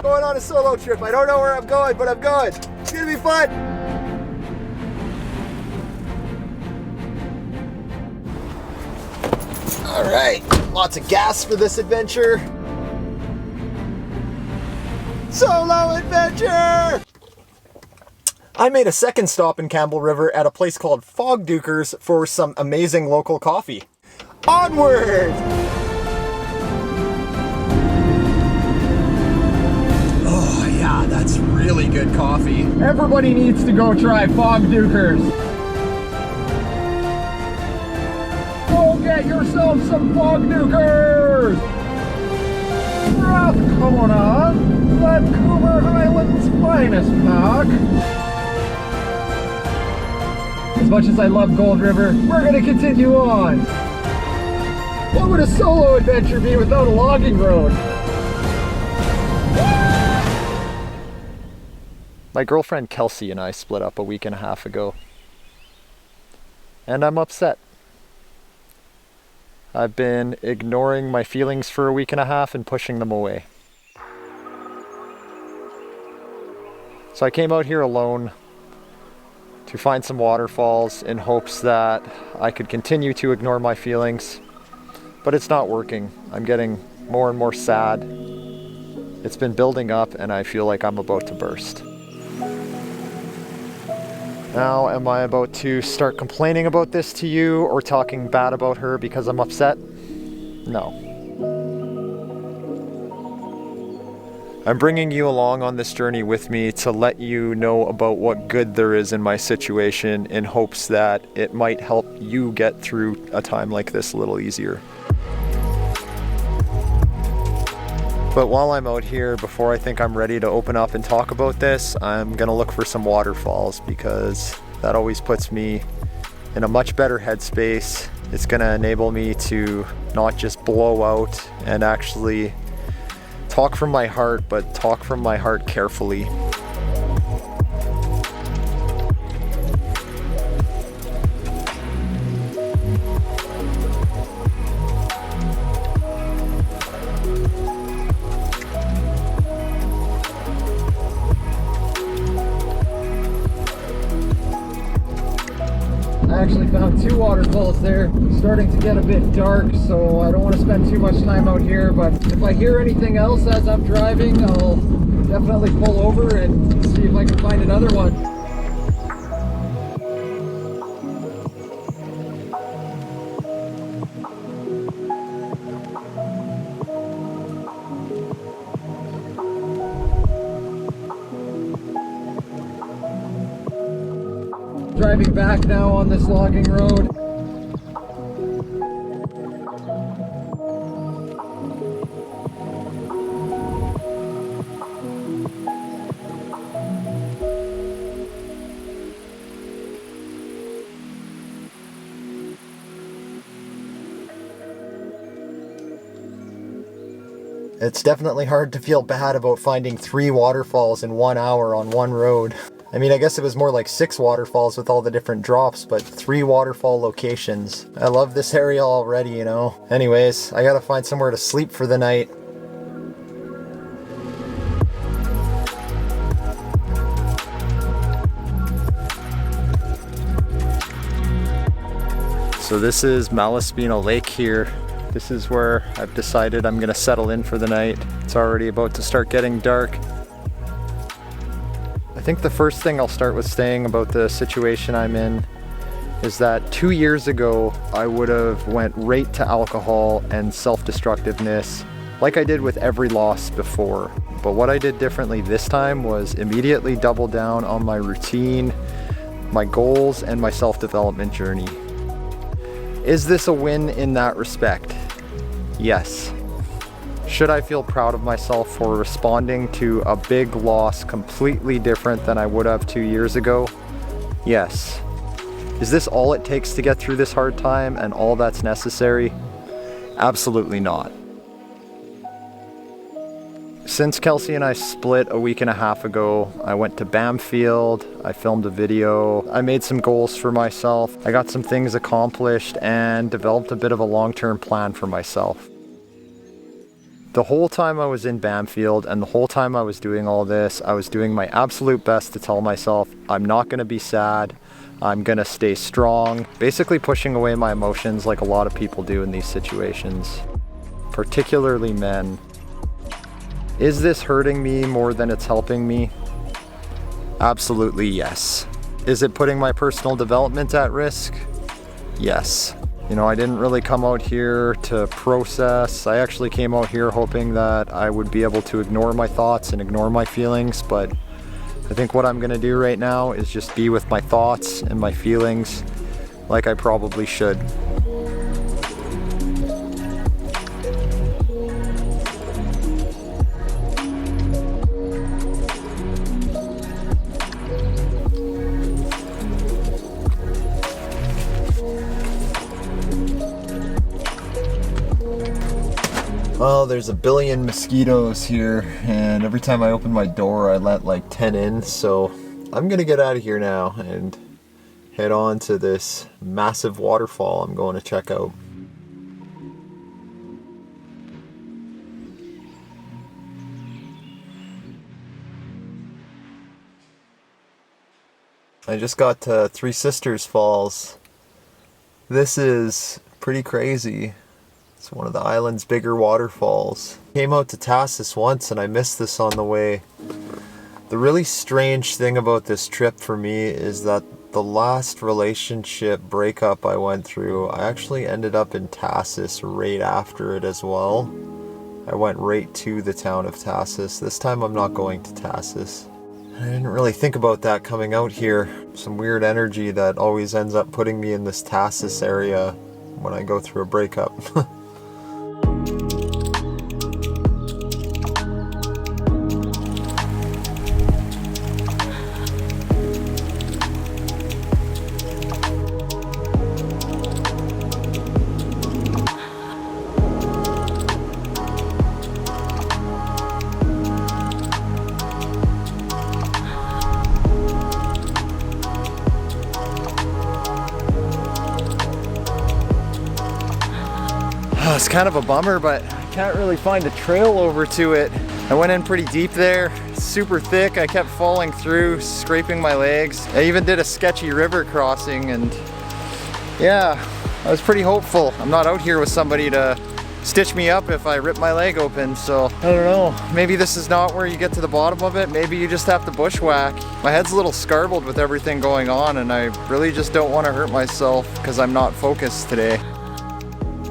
Going on a solo trip. I don't know where I'm going, but I'm going. It's gonna be fun. All right, lots of gas for this adventure. Solo adventure! I made a second stop in Campbell River at a place called Fog Dukers for some amazing local coffee. Onward! Oh yeah, that's really good coffee. Everybody needs to go try Fog Dukers. Go get yourself some Fog Dukers! North Kona, Vancouver Island's finest park. As much as I love Gold River, we're going to continue on. What would a solo adventure be without a logging road? My girlfriend Kelsey and I split up a week and a half ago. And I'm upset. I've been ignoring my feelings for a week and a half and pushing them away. So I came out here alone to find some waterfalls in hopes that I could continue to ignore my feelings, but it's not working. I'm getting more and more sad. It's been building up and I feel like I'm about to burst. Now, am I about to start complaining about this to you or talking bad about her because I'm upset? No. I'm bringing you along on this journey with me to let you know about what good there is in my situation in hopes that it might help you get through a time like this a little easier. But while I'm out here, before I think I'm ready to open up and talk about this, I'm gonna look for some waterfalls because that always puts me in a much better headspace. It's gonna enable me to not just blow out and actually talk from my heart, but talk from my heart carefully. I actually found two waterfalls there. It's starting to get a bit dark, so I don't want to spend too much time out here, but if I hear anything else as I'm driving, I'll definitely pull over and see if I can find another one. Driving back now on this logging road. It's definitely hard to feel bad about finding 3 waterfalls in 1 hour on one road. I mean, I guess it was more like 6 waterfalls with all the different drops, but 3 waterfall locations. I love this area already, you know. Anyways, I gotta find somewhere to sleep for the night. So this is Malaspina Lake here. This is where I've decided I'm gonna settle in for the night. It's already about to start getting dark. I think the first thing I'll start with saying about the situation I'm in is that 2 years ago, I would have went right to alcohol and self-destructiveness like I did with every loss before. But what I did differently this time was immediately double down on my routine, my goals, and my self-development journey. Is this a win in that respect? Yes. Should I feel proud of myself for responding to a big loss completely different than I would have 2 years ago? Yes. Is this all it takes to get through this hard time and all that's necessary? Absolutely not. Since Kelsey and I split a week and a half ago, I went to Bamfield, I filmed a video, I made some goals for myself, I got some things accomplished and developed a bit of a long-term plan for myself. The whole time I was in Bamfield and the whole time I was doing all this, I was doing my absolute best to tell myself, I'm not going to be sad. I'm going to stay strong. Basically pushing away my emotions like a lot of people do in these situations, particularly men. Is this hurting me more than it's helping me? Absolutely yes. Is it putting my personal development at risk? Yes. You know, I didn't really come out here to process. I actually came out here hoping that I would be able to ignore my thoughts and ignore my feelings, but I think what I'm gonna do right now is just be with my thoughts and my feelings like I probably should. Well, there's a billion mosquitoes here, and every time I open my door I let like 10 in, so I'm gonna get out of here now and head on to this massive waterfall I'm going to check out. I just got to Three Sisters Falls. This is pretty crazy. It's one of the island's bigger waterfalls. Came out to Tahsis once and I missed this on the way. The really strange thing about this trip for me is that the last relationship breakup I went through, I actually ended up in Tahsis right after it as well. I went right to the town of Tahsis. This time I'm not going to Tahsis. I didn't really think about that coming out here. Some weird energy that always ends up putting me in this Tahsis area when I go through a breakup. It's kind of a bummer, but I can't really find a trail over to it. I went in pretty deep there, super thick. I kept falling through, scraping my legs. I even did a sketchy river crossing, and yeah, I was pretty hopeful. I'm not out here with somebody to stitch me up if I rip my leg open, so I don't know. Maybe this is not where you get to the bottom of it. Maybe you just have to bushwhack. My head's a little scarbled with everything going on, and I really just don't want to hurt myself because I'm not focused today.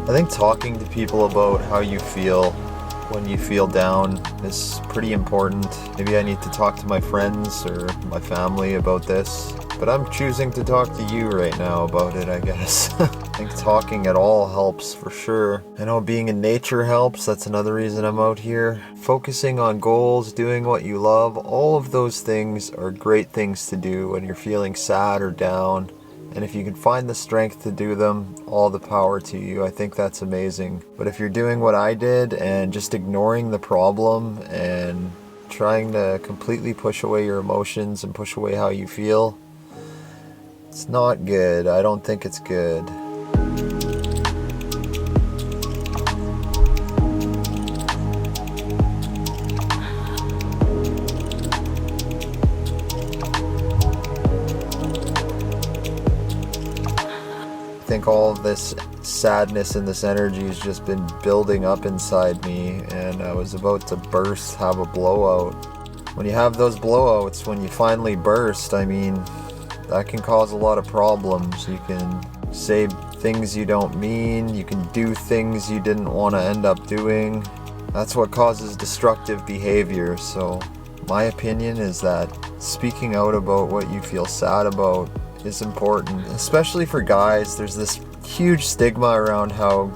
I think talking to people about how you feel when you feel down is pretty important. Maybe I need to talk to my friends or my family about this, but I'm choosing to talk to you right now about it, I guess. I think talking at all helps for sure. I know being in nature helps. That's another reason I'm out here. Focusing on goals, doing what you love, all of those things are great things to do when you're feeling sad or down. And if you can find the strength to do them, all the power to you. I think that's amazing. But if you're doing what I did and just ignoring the problem and trying to completely push away your emotions and push away how you feel, it's not good. I don't think it's good. I think all of this sadness and this energy has just been building up inside me, and I was about to burst, have a blowout. When you have those blowouts, when you finally burst, I mean, that can cause a lot of problems. You can say things you don't mean, you can do things you didn't want to end up doing. That's what causes destructive behavior. So my opinion is that speaking out about what you feel sad about is important, especially for guys. There's this huge stigma around how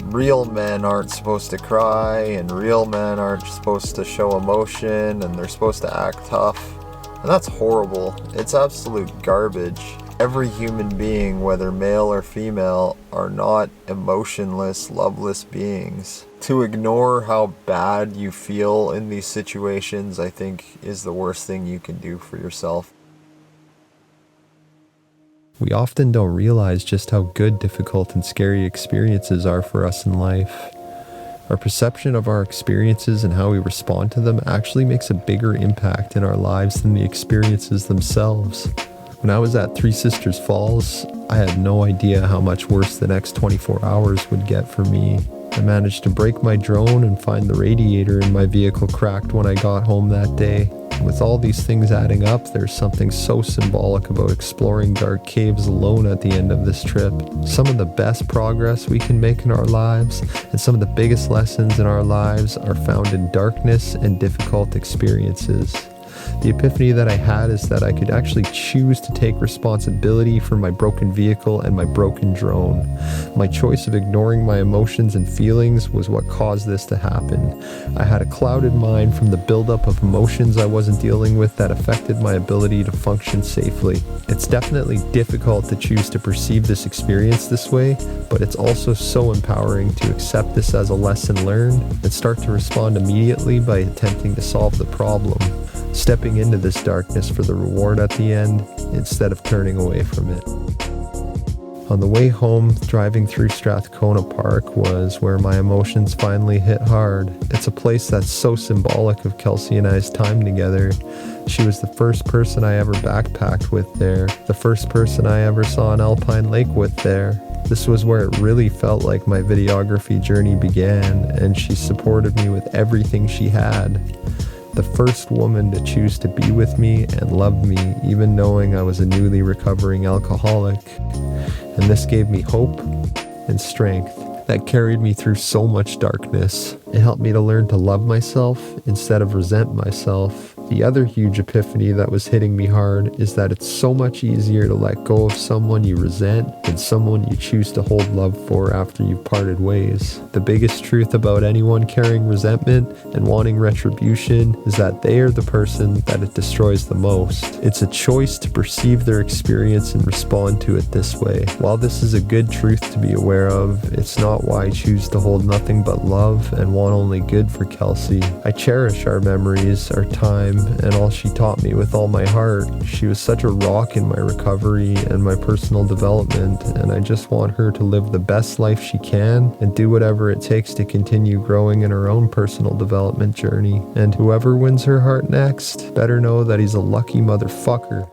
real men aren't supposed to cry and real men aren't supposed to show emotion and they're supposed to act tough. And that's horrible. It's absolute garbage. Every human being, whether male or female, are not emotionless, loveless beings. To ignore how bad you feel in these situations, I think, is the worst thing you can do for yourself. We often don't realize just how good difficult and scary experiences are for us in life. Our perception of our experiences and how we respond to them actually makes a bigger impact in our lives than the experiences themselves. When I was at Three Sisters Falls, I had no idea how much worse the next 24 hours would get for me. I managed to break my drone and find the radiator in my vehicle cracked when I got home that day. With all these things adding up, there's something so symbolic about exploring dark caves alone at the end of this trip. Some of the best progress we can make in our lives and some of the biggest lessons in our lives are found in darkness and difficult experiences. The epiphany that I had is that I could actually choose to take responsibility for my broken vehicle and my broken drone. My choice of ignoring my emotions and feelings was what caused this to happen. I had a clouded mind from the buildup of emotions I wasn't dealing with that affected my ability to function safely. It's definitely difficult to choose to perceive this experience this way, but it's also so empowering to accept this as a lesson learned and start to respond immediately by attempting to solve the problem. Stepping into this darkness for the reward at the end instead of turning away from it. On the way home, driving through Strathcona Park was where my emotions finally hit hard. It's a place that's so symbolic of Kelsey and I's time together. She was the first person I ever backpacked with there, the first person I ever saw an alpine lake with there. This was where it really felt like my videography journey began, and she supported me with everything she had. The first woman to choose to be with me and love me, even knowing I was a newly recovering alcoholic. And this gave me hope and strength that carried me through so much darkness. It helped me to learn to love myself instead of resent myself. The other huge epiphany that was hitting me hard is that it's so much easier to let go of someone you resent than someone you choose to hold love for after you've parted ways. The biggest truth about anyone carrying resentment and wanting retribution is that they are the person that it destroys the most. It's a choice to perceive their experience and respond to it this way. While this is a good truth to be aware of, it's not why I choose to hold nothing but love and want only good for Kelsey. I cherish our memories, our time, and all she taught me with all my heart. She was such a rock in my recovery and my personal development, and I just want her to live the best life she can and do whatever it takes to continue growing in her own personal development journey. And whoever wins her heart next better know that he's a lucky motherfucker.